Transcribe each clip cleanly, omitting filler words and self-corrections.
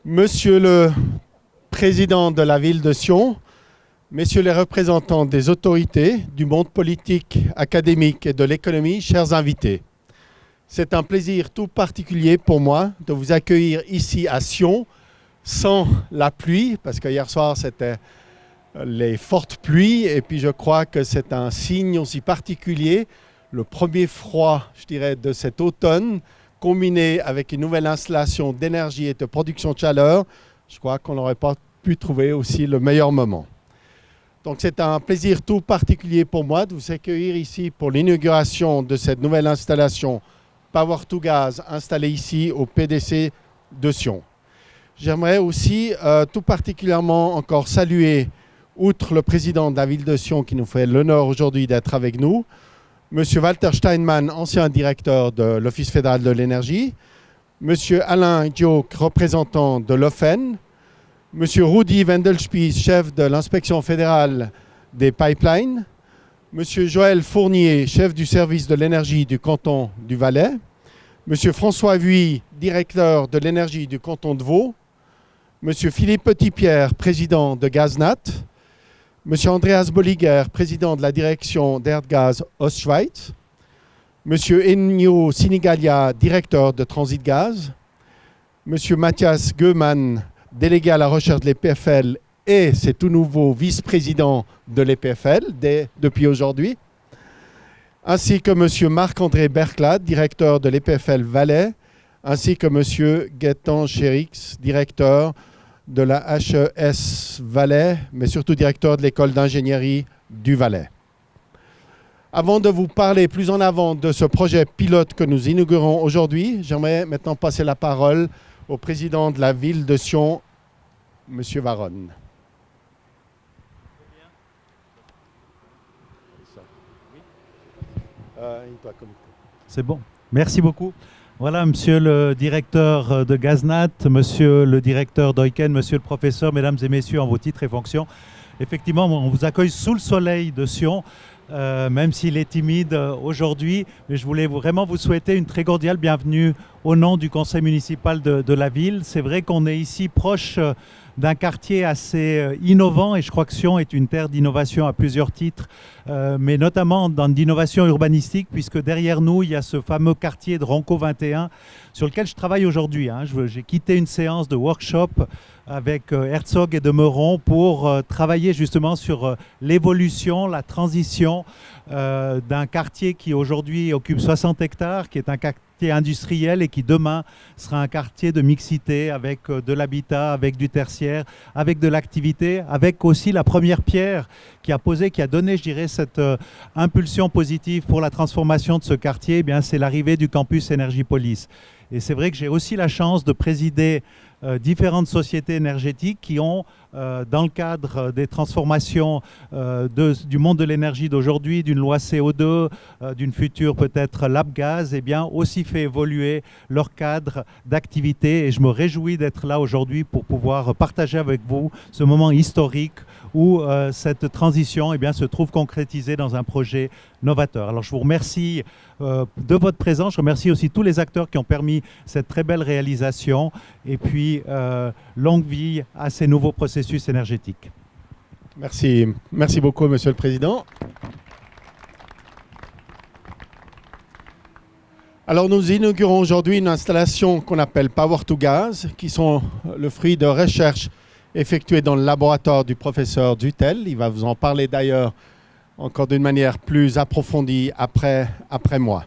Monsieur le Président de la ville de Sion, Messieurs les représentants des autorités, du monde politique, académique et de l'économie, chers invités. C'est un plaisir tout particulier pour moi de vous accueillir ici à Sion, sans la pluie, parce que hier soir c'était les fortes pluies, et puis je crois que c'est un signe aussi particulier, le premier froid, je dirais, de cet automne, combiné avec une nouvelle installation d'énergie et de production de chaleur, je crois qu'on n'aurait pas pu trouver aussi le meilleur moment. Donc c'est un plaisir tout particulier pour moi de vous accueillir ici pour l'inauguration de cette nouvelle installation Power2Gas installée ici au PDC de Sion. J'aimerais aussi tout particulièrement encore saluer, outre le président de la ville de Sion qui nous fait l'honneur aujourd'hui d'être avec nous, M. Walter Steinmann, ancien directeur de l'Office fédéral de l'énergie, M. Alain Diok, représentant de l'OFEN, M. Rudi Wendelspies, chef de l'inspection fédérale des pipelines, M. Joël Fournier, chef du service de l'énergie du canton du Valais, M. François Vuy, directeur de l'énergie du canton de Vaud, M. Philippe Petitpierre, président de Gaznat, M. Andreas Bolliger, président de la direction d'Erdgas Ostschweiz, M. Ennio Sinigalia, directeur de Transit Gaz, M. Mathias Goemann, délégué à la recherche de l'EPFL et c'est tout nouveau vice-président de l'EPFL depuis aujourd'hui, ainsi que M. Marc-André Berclade, directeur de l'EPFL Valais, ainsi que M. Gaëtan Chérix, directeur de la HES Valais, mais surtout directeur de l'école d'ingénierie du Valais. Avant de vous parler plus en avant de ce projet pilote que nous inaugurons aujourd'hui, j'aimerais maintenant passer la parole au président de la ville de Sion, M. Varon. C'est bon. Merci beaucoup. Voilà, monsieur le directeur de Gaznat, monsieur le directeur d'Euken, monsieur le professeur, mesdames et messieurs, en vos titres et fonctions. Effectivement, on vous accueille sous le soleil de Sion, même s'il est timide aujourd'hui. Mais je voulais vraiment vous souhaiter une très cordiale bienvenue au nom du conseil municipal de la ville. C'est vrai qu'on est ici proche d'un quartier assez innovant et je crois que Sion est une terre d'innovation à plusieurs titres, mais notamment dans l'innovation urbanistique puisque derrière nous il y a ce fameux quartier de Ronco 21 sur lequel je travaille aujourd'hui. J'ai quitté une séance de workshop avec Herzog et de Meuron pour travailler justement sur l'évolution, la transition d'un quartier qui aujourd'hui occupe 60 hectares, qui est un quartier industriel et qui demain sera un quartier de mixité avec de l'habitat, avec du tertiaire, avec de l'activité, avec aussi la première pierre qui a donné, je dirais, cette impulsion positive pour la transformation de ce quartier. Eh bien, c'est l'arrivée du campus Énergie-Polis. Et c'est vrai que j'ai aussi la chance de présider différentes sociétés énergétiques qui ont, dans le cadre des transformations du monde de l'énergie d'aujourd'hui, d'une loi CO2, d'une future peut-être LabGaz, eh bien aussi fait évoluer leur cadre d'activité. Et je me réjouis d'être là aujourd'hui pour pouvoir partager avec vous ce moment historique où cette transition eh bien, se trouve concrétisée dans un projet novateur. Alors je vous remercie de votre présence. Je remercie aussi tous les acteurs qui ont permis cette très belle réalisation et puis longue vie à ces nouveaux processus énergétiques. Merci. Merci beaucoup, Monsieur le Président. Alors nous inaugurons aujourd'hui une installation qu'on appelle Power2Gas, qui sont le fruit de recherches effectuées dans le laboratoire du professeur Dutel. Il va vous en parler d'ailleurs encore d'une manière plus approfondie après moi.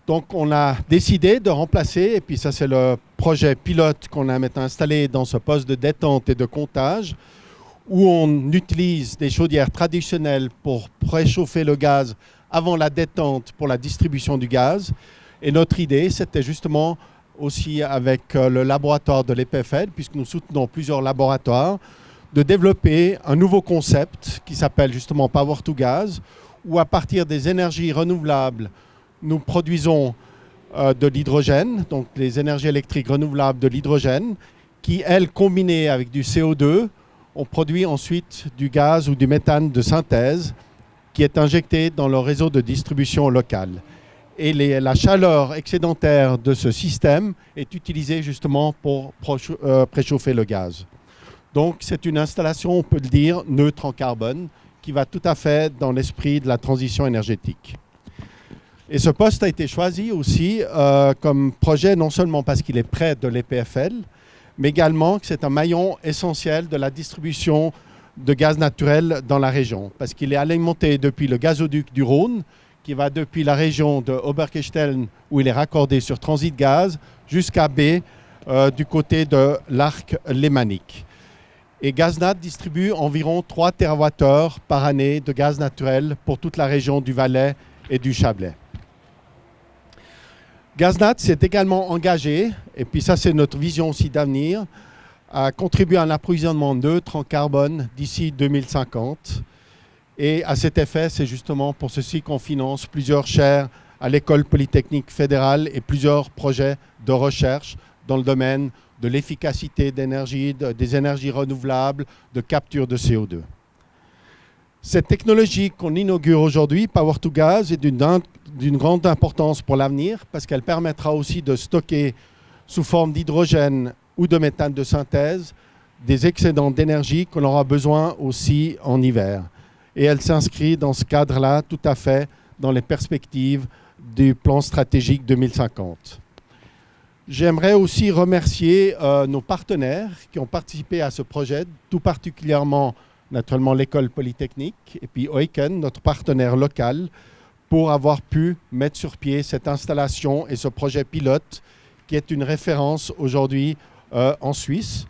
Donc on a décidé de remplacer, et puis ça c'est le projet pilote qu'on a maintenant installé dans ce poste de détente et de comptage, où on utilise des chaudières traditionnelles pour préchauffer le gaz avant la détente pour la distribution du gaz. Et notre idée, c'était justement aussi avec le laboratoire de l'EPFL, puisque nous soutenons plusieurs laboratoires, de développer un nouveau concept qui s'appelle justement Power2Gas, où à partir des énergies renouvelables, nous produisons de l'hydrogène, donc les énergies électriques renouvelables de l'hydrogène, qui, elles, combinées avec du CO2, on produit ensuite du gaz ou du méthane de synthèse qui est injecté dans le réseau de distribution local. et la chaleur excédentaire de ce système est utilisée justement pour préchauffer le gaz. Donc c'est une installation, on peut le dire, neutre en carbone, qui va tout à fait dans l'esprit de la transition énergétique. Et ce poste a été choisi aussi comme projet, non seulement parce qu'il est près de l'EPFL, mais également que c'est un maillon essentiel de la distribution de gaz naturel dans la région, parce qu'il est alimenté depuis le gazoduc du Rhône, qui va depuis la région de Oberkesteln, où il est raccordé sur Transit Gaz, jusqu'à B, du côté de l'arc lémanique. Et Gaznat distribue environ 3 TWh par année de gaz naturel pour toute la région du Valais et du Chablais. Gaznat s'est également engagé, et puis ça c'est notre vision aussi d'avenir, à contribuer à un approvisionnement neutre en carbone d'ici 2050. Et à cet effet, c'est justement pour ceci qu'on finance plusieurs chaires à l'École polytechnique fédérale et plusieurs projets de recherche dans le domaine de l'efficacité d'énergie, des énergies renouvelables, de capture de CO2. Cette technologie qu'on inaugure aujourd'hui, Power2Gas, est d'une grande importance pour l'avenir parce qu'elle permettra aussi de stocker sous forme d'hydrogène ou de méthane de synthèse des excédents d'énergie qu'on aura besoin aussi en hiver. Et elle s'inscrit dans ce cadre-là tout à fait dans les perspectives du plan stratégique 2050. J'aimerais aussi remercier nos partenaires qui ont participé à ce projet, tout particulièrement naturellement l'École polytechnique et puis Oiken, notre partenaire local, pour avoir pu mettre sur pied cette installation et ce projet pilote qui est une référence aujourd'hui en Suisse,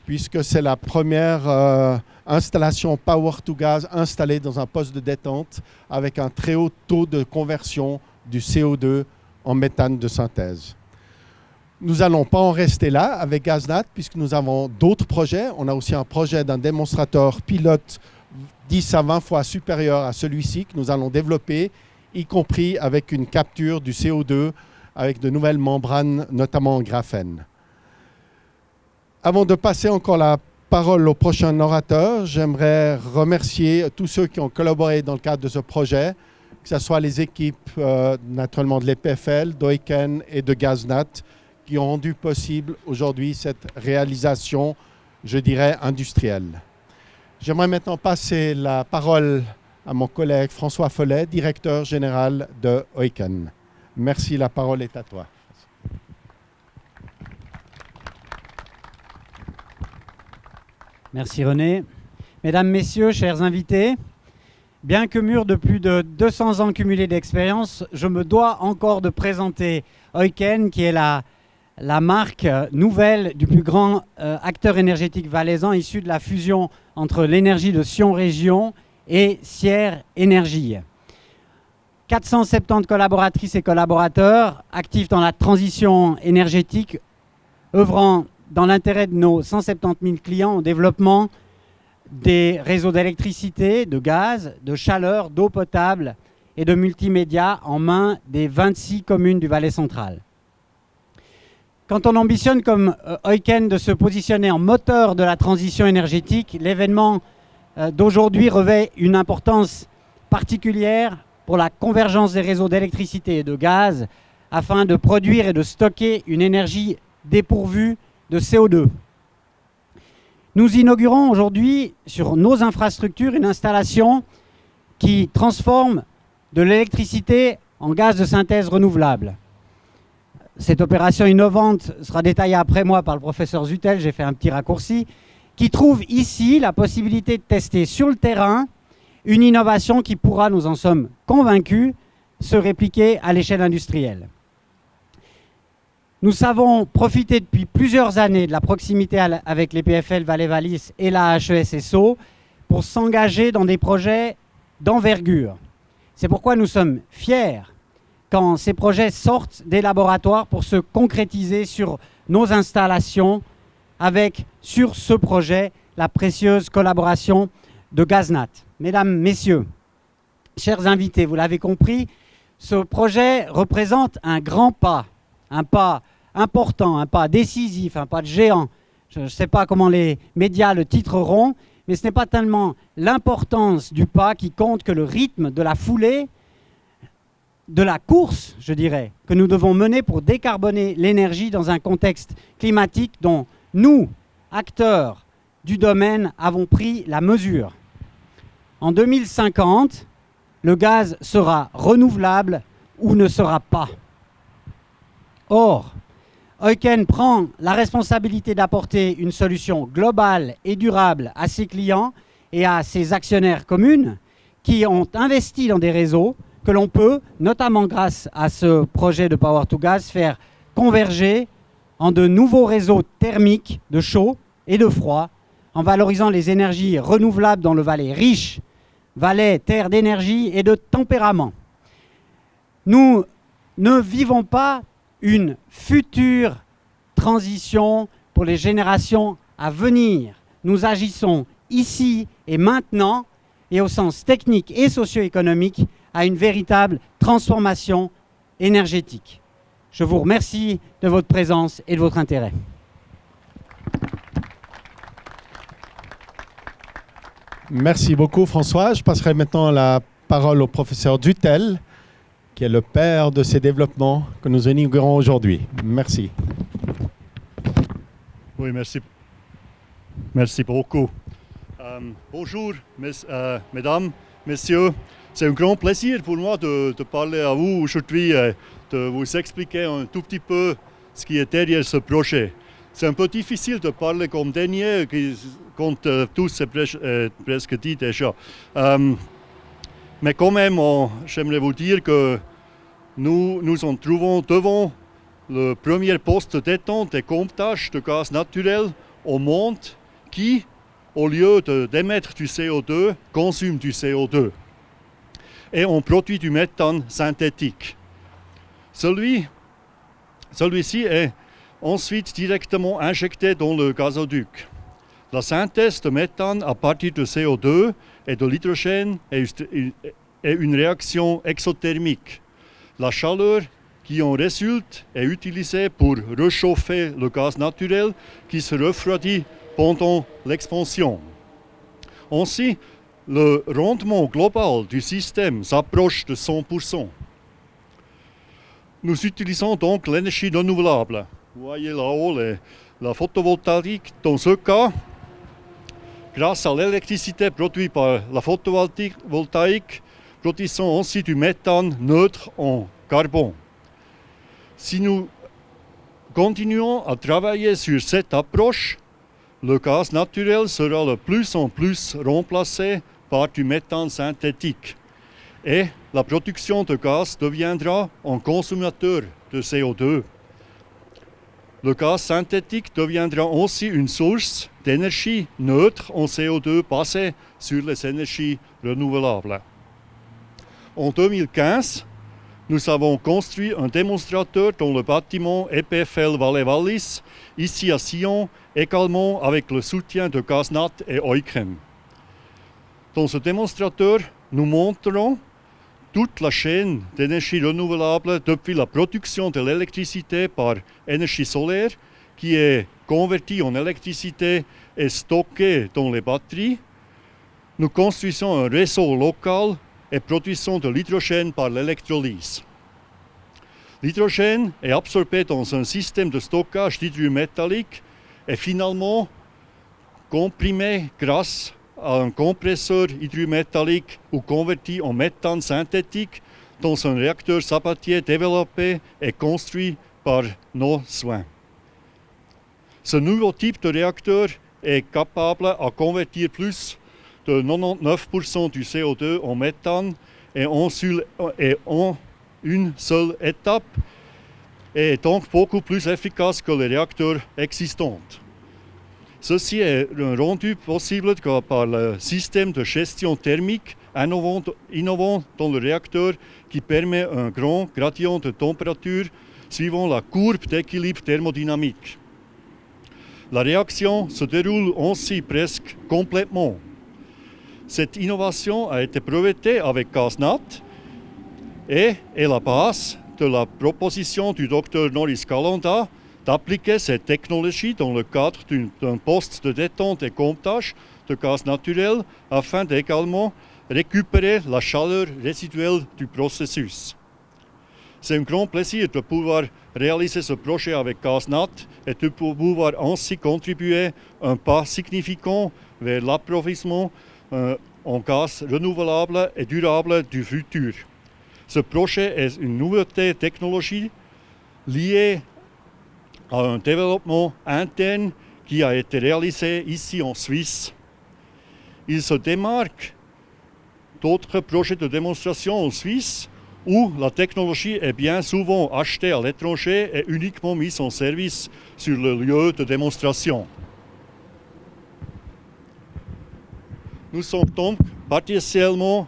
puisque c'est la première installation Power2Gas installée dans un poste de détente avec un très haut taux de conversion du CO2 en méthane de synthèse. Nous n'allons pas en rester là avec Gaznat, puisque nous avons d'autres projets. On a aussi un projet d'un démonstrateur pilote 10 à 20 fois supérieur à celui-ci que nous allons développer, y compris avec une capture du CO2 avec de nouvelles membranes, notamment en graphène. Avant de passer encore la parole au prochain orateur, j'aimerais remercier tous ceux qui ont collaboré dans le cadre de ce projet, que ce soit les équipes naturellement de l'EPFL, d'Oiken et de Gaznat, qui ont rendu possible aujourd'hui cette réalisation, je dirais, industrielle. J'aimerais maintenant passer la parole à mon collègue François Follet, directeur général de Oiken. Merci, la parole est à toi. Merci René. Mesdames, Messieurs, chers invités, bien que mûr de plus de 200 ans cumulés d'expérience, je me dois encore de présenter Oiken, qui est la marque nouvelle du plus grand acteur énergétique valaisan issu de la fusion entre l'énergie de Sion Région et Sierre Énergie. 470 collaboratrices et collaborateurs actifs dans la transition énergétique, œuvrant dans l'intérêt de nos 170 000 clients au développement des réseaux d'électricité, de gaz, de chaleur, d'eau potable et de multimédia en main des 26 communes du Valais central. Quand on ambitionne comme Oiken de se positionner en moteur de la transition énergétique, l'événement d'aujourd'hui revêt une importance particulière pour la convergence des réseaux d'électricité et de gaz afin de produire et de stocker une énergie dépourvue de CO2. Nous inaugurons aujourd'hui sur nos infrastructures une installation qui transforme de l'électricité en gaz de synthèse renouvelable. Cette opération innovante sera détaillée après moi par le professeur Zutel, j'ai fait un petit raccourci, qui trouve ici la possibilité de tester sur le terrain une innovation qui pourra, nous en sommes convaincus, se répliquer à l'échelle industrielle. Nous savons profiter depuis plusieurs années de la proximité avec les PFL Valais-Valis et la HESSO pour s'engager dans des projets d'envergure. C'est pourquoi nous sommes fiers quand ces projets sortent des laboratoires pour se concrétiser sur nos installations avec, sur ce projet, la précieuse collaboration de Gaznat. Mesdames, Messieurs, chers invités, vous l'avez compris, ce projet représente un grand pas, un pas important, un pas décisif, un pas de géant. Je ne sais pas comment les médias le titreront, mais ce n'est pas tellement l'importance du pas qui compte que le rythme de la foulée de la course, je dirais, que nous devons mener pour décarboner l'énergie dans un contexte climatique dont nous, acteurs du domaine, avons pris la mesure. En 2050, le gaz sera renouvelable ou ne sera pas. Or, Oiken prend la responsabilité d'apporter une solution globale et durable à ses clients et à ses actionnaires communs qui ont investi dans des réseaux que l'on peut, notamment grâce à ce projet de Power2Gas, faire converger en de nouveaux réseaux thermiques de chaud et de froid, en valorisant les énergies renouvelables dans le Valais riche, Valais terre d'énergie et de tempérament. Nous ne vivons pas une future transition pour les générations à venir. Nous agissons ici et maintenant, et au sens technique et socio-économique, à une véritable transformation énergétique. Je vous remercie de votre présence et de votre intérêt. Merci beaucoup François. Je passerai maintenant la parole au professeur Dutel, qui est le père de ces développements que nous inaugurons aujourd'hui. Merci. Oui, merci. Merci beaucoup. Bonjour, mesdames, messieurs. C'est un grand plaisir pour moi de parler à vous aujourd'hui et de vous expliquer un tout petit peu ce qui est derrière ce projet. C'est un peu difficile de parler comme dernier, quand tout c'est presque dit déjà. Mais quand même, j'aimerais vous dire que nous nous trouvons devant le premier poste de détente et comptage de gaz naturel au monde qui, au lieu d'émettre du CO2, consomme du CO2. Et on produit du méthane synthétique. Celui-ci est ensuite directement injecté dans le gazoduc. La synthèse de méthane à partir de CO2 et de l'hydrogène est une réaction exothermique. La chaleur qui en résulte est utilisée pour réchauffer le gaz naturel qui se refroidit pendant l'expansion. Ainsi, le rendement global du système s'approche de 100%. Nous utilisons donc l'énergie renouvelable. Vous voyez là-haut la photovoltaïque. Dans ce cas, grâce à l'électricité produite par la photovoltaïque, produisons aussi du méthane neutre en carbone. Si nous continuons à travailler sur cette approche, le gaz naturel sera de plus en plus remplacé par du méthane synthétique et la production de gaz deviendra un consommateur de CO2. Le gaz synthétique deviendra aussi une source d'énergie neutre en CO2 basée sur les énergies renouvelables. En 2015, nous avons construit un démonstrateur dans le bâtiment EPFL Valais-Wallis, ici à Sion, également avec le soutien de Gaznat et Oiken. Dans ce démonstrateur, nous montrons toute la chaîne d'énergie renouvelable depuis la production de l'électricité par énergie solaire, qui est convertie en électricité et stockée dans les batteries. Nous construisons un réseau local et produisons de l'hydrogène par l'électrolyse. L'hydrogène est absorbé dans un système de stockage d'hydrogène métallique et finalement comprimé grâce à un compresseur hydrométallique ou converti en méthane synthétique dans un réacteur Sabatier développé et construit par nos soins. Ce nouveau type de réacteur est capable de convertir plus de 99% du CO2 en méthane et en une seule étape et est donc beaucoup plus efficace que les réacteurs existants. Ceci est rendu possible par le système de gestion thermique innovant dans le réacteur qui permet un grand gradient de température suivant la courbe d'équilibre thermodynamique. La réaction se déroule ainsi presque complètement. Cette innovation a été brevetée avec Gaznat et est la base de la proposition du Dr Norris Kalanda d'appliquer cette technologie dans le cadre d'un poste de détente et comptage de gaz naturel afin d'également récupérer la chaleur résiduelle du processus. C'est un grand plaisir de pouvoir réaliser ce projet avec GazNat et de pouvoir ainsi contribuer un pas significant vers l'approvisionnement en gaz renouvelable et durable du futur. Ce projet est une nouveauté technologique liée à un développement interne qui a été réalisé ici en Suisse. Il se démarque d'autres projets de démonstration en Suisse où la technologie est bien souvent achetée à l'étranger et uniquement mise en service sur le lieu de démonstration. Nous sommes donc partiellement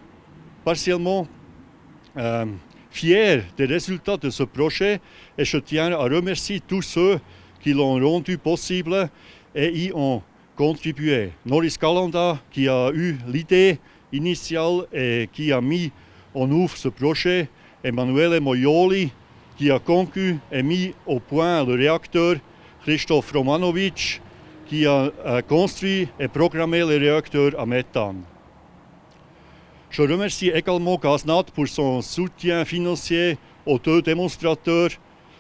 fiers des résultats de ce projet et je tiens à remercier tous ceux qui l'ont rendu possible et y ont contribué. Norris Galanda qui a eu l'idée initiale et qui a mis en œuvre ce projet, Emanuele Moioli qui a conçu et mis au point le réacteur, Christoph Romanovic qui a construit et programmé le réacteur à méthane. Je remercie également GazNat pour son soutien financier aux 2 démonstrateurs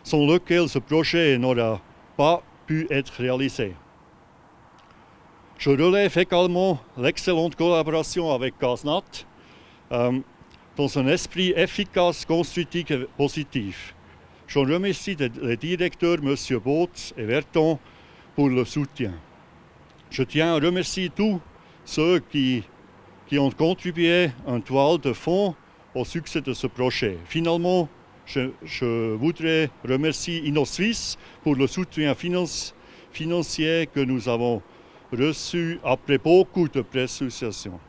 sans lesquels ce projet n'aura pas pu être réalisé. Je relève également l'excellente collaboration avec GazNat dans un esprit efficace, constructif et positif. Je remercie les directeurs M. Botz et Verton pour le soutien. Je tiens à remercier tous ceux qui ont contribué en toile de fond au succès de ce projet. Finalement, je voudrais remercier InnoSuisse pour le soutien financier que nous avons reçu après beaucoup de persuasions.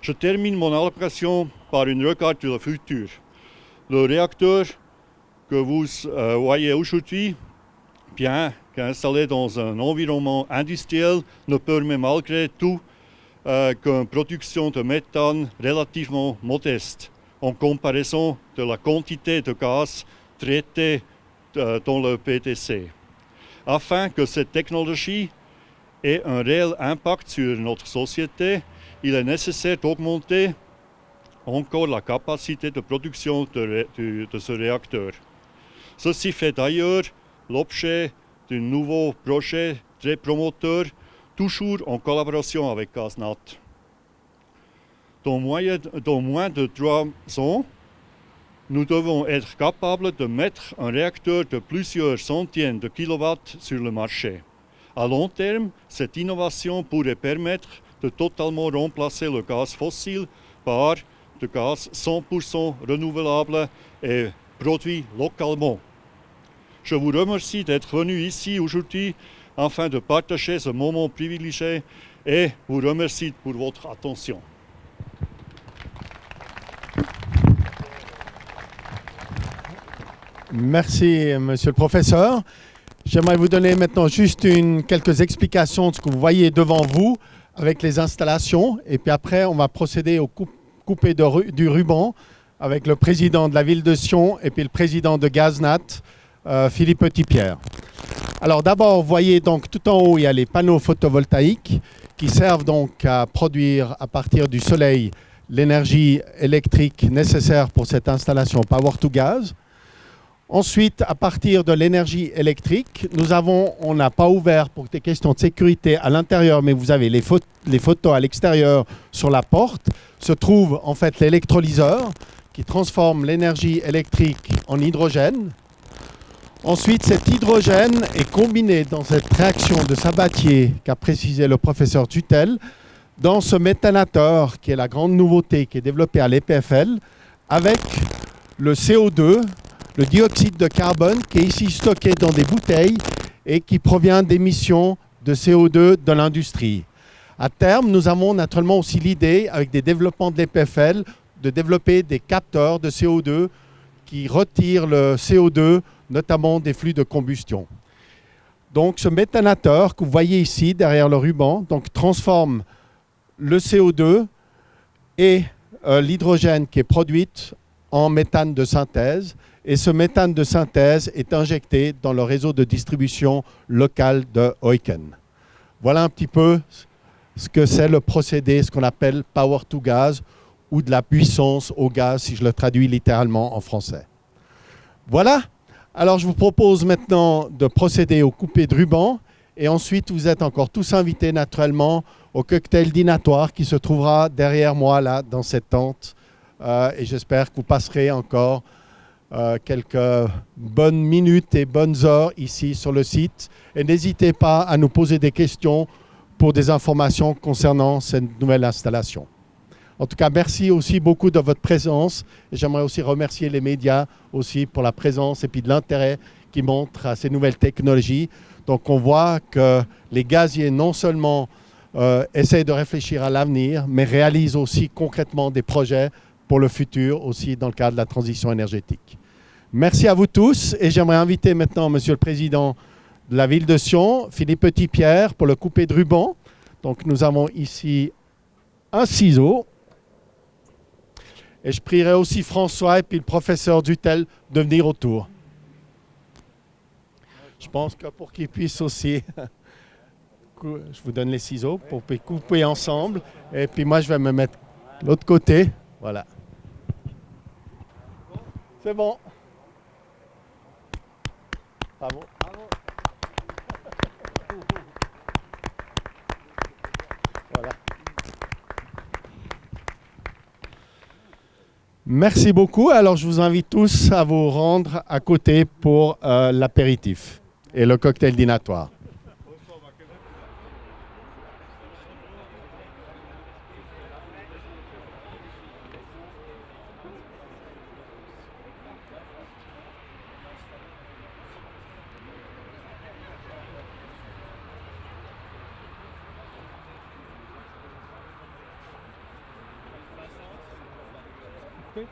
Je termine mon allocation par un regard sur le futur. Le réacteur que vous voyez aujourd'hui, bien qu'installé dans un environnement industriel, ne permet malgré tout qu'une production de méthane relativement modeste en comparaison de la quantité de gaz traité dans le PTC. Afin que cette technologie ait un réel impact sur notre société, il est nécessaire d'augmenter encore la capacité de production de ce réacteur. Ceci fait d'ailleurs l'objet d'un nouveau projet très promoteur, toujours en collaboration avec GazNat. Dans moins de 3 ans, nous devons être capables de mettre un réacteur de plusieurs centaines de kilowatts sur le marché. À long terme, cette innovation pourrait permettre de totalement remplacer le gaz fossile par du gaz 100% renouvelable et produit localement. Je vous remercie d'être venu ici aujourd'hui afin de partager ce moment privilégié et vous remercie pour votre attention. Merci, monsieur le professeur. J'aimerais vous donner maintenant juste quelques explications de ce que vous voyez devant vous avec les installations. Et puis après, on va procéder au coupé du ruban avec le président de la ville de Sion et puis le président de GazNat, Philippe Petitpierre. Alors d'abord, vous voyez donc tout en haut, il y a les panneaux photovoltaïques qui servent donc à produire à partir du soleil l'énergie électrique nécessaire pour cette installation Power to Gas. Ensuite, à partir de l'énergie électrique, on n'a pas ouvert pour des questions de sécurité à l'intérieur, mais vous avez les photos à l'extérieur sur la porte, se trouve en fait l'électrolyseur qui transforme l'énergie électrique en hydrogène. Ensuite, cet hydrogène est combiné dans cette réaction de Sabatier qu'a précisé le professeur Tutel dans ce méthanateur qui est la grande nouveauté qui est développée à l'EPFL avec le CO2, le dioxyde de carbone qui est ici stocké dans des bouteilles et qui provient d'émissions de CO2 de l'industrie. À terme, nous avons naturellement aussi l'idée, avec des développements de l'EPFL, de développer des capteurs de CO2 qui retirent le CO2, notamment des flux de combustion. Donc ce méthanateur que vous voyez ici derrière le ruban donc, transforme le CO2 et l'hydrogène qui est produit en méthane de synthèse. Et ce méthane de synthèse est injecté dans le réseau de distribution local de Eucken. Voilà un petit peu ce que c'est le procédé, ce qu'on appelle Power to Gas, ou de la puissance au gaz, si je le traduis littéralement en français. Voilà. Alors, je vous propose maintenant de procéder au coupé de ruban. Et ensuite, vous êtes encore tous invités naturellement au cocktail dînatoire qui se trouvera derrière moi, là, dans cette tente. Et j'espère que vous passerez encore quelques bonnes minutes et bonnes heures ici sur le site. Et n'hésitez pas à nous poser des questions pour des informations concernant cette nouvelle installation. En tout cas, merci aussi beaucoup de votre présence. Et j'aimerais aussi remercier les médias aussi pour la présence et puis de l'intérêt qu'ils montrent à ces nouvelles technologies. Donc, on voit que les gaziers, non seulement essayent de réfléchir à l'avenir, mais réalisent aussi concrètement des projets pour le futur, aussi dans le cadre de la transition énergétique. Merci à vous tous. Et j'aimerais inviter maintenant Monsieur le Président de la Ville de Sion, Philippe Petitpierre, pour le couper de ruban. Donc, nous avons ici un ciseau. Et je prierai aussi François et puis le professeur Dutel de venir autour. Je pense que pour qu'ils puissent aussi, je vous donne les ciseaux pour couper ensemble. Et puis moi, je vais me mettre de l'autre côté. Voilà. C'est bon. Bravo. Voilà. Merci beaucoup. Alors, je vous invite tous à vous rendre à côté pour l'apéritif et le cocktail dînatoire. Okay.